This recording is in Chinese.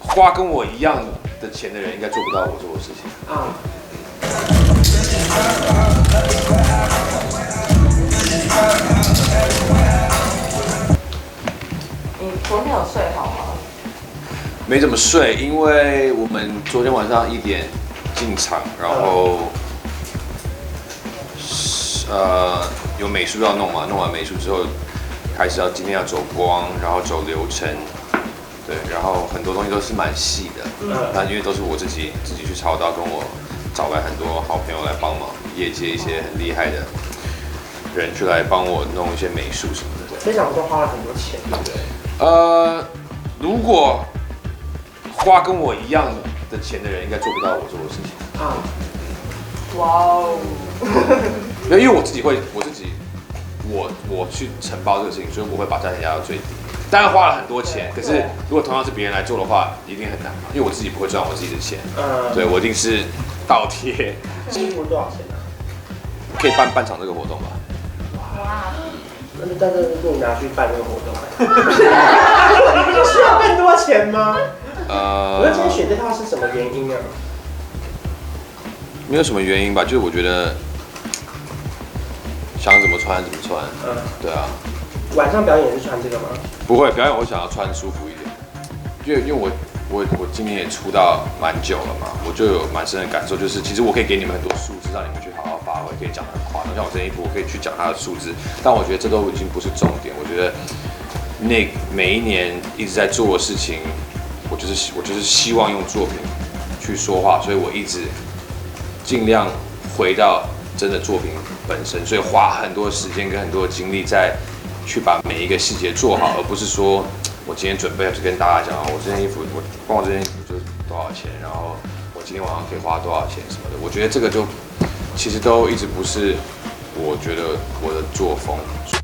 花跟我一样的钱的人，应该做不到我做的事情啊。你昨天有睡好吗？没怎么睡，因为我们昨天晚上1点进场，然后有美术要弄嘛，弄完美术之后，开始今天要走光，然后走流程，对，然后很多东西都是蛮细的，那因为都是我自己去操刀，跟我找来很多好朋友来帮忙，业界一些很厉害的人去来帮我弄一些美术什么的。非常都花了很多钱，对不对？如果花跟我一样的钱的人，应该做不到我做的事情啊。哇哦！因为我自己我去承包这个事情，所以我会把价钱压到最低。当然花了很多钱，可是如果同样是别人来做的话，一定很难嘛。因为我自己不会赚我自己的钱，对我一定是倒贴。这衣服多少钱呢？可以办场这个活动吧？哇！但是如果你拿去办这个活动，你不就需要更多钱吗？我今天选这套是什么原因啊？没有什么原因吧，就是我觉得想怎么穿怎么穿。对啊。晚上表演是穿这个吗？不会，表演我想要穿舒服一点，因为我今年也出道蛮久了嘛，我就有蛮深的感受，就是其实我可以给你们很多数字，让你们去好好发挥，可以讲得很夸张。像我这件衣服，我可以去讲它的数字，但我觉得这都已经不是重点。我觉得每一年一直在做的事情，我就是希望用作品去说话，所以我一直尽量回到真的作品本身，所以花很多时间跟很多的精力在去把每一个细节做好，而不是说我今天准备就跟大家讲我这件衣服，光我这件衣服就是多少钱，然后我今天晚上可以花多少钱什么的。我觉得这个就其实都一直不是我觉得我的作风，所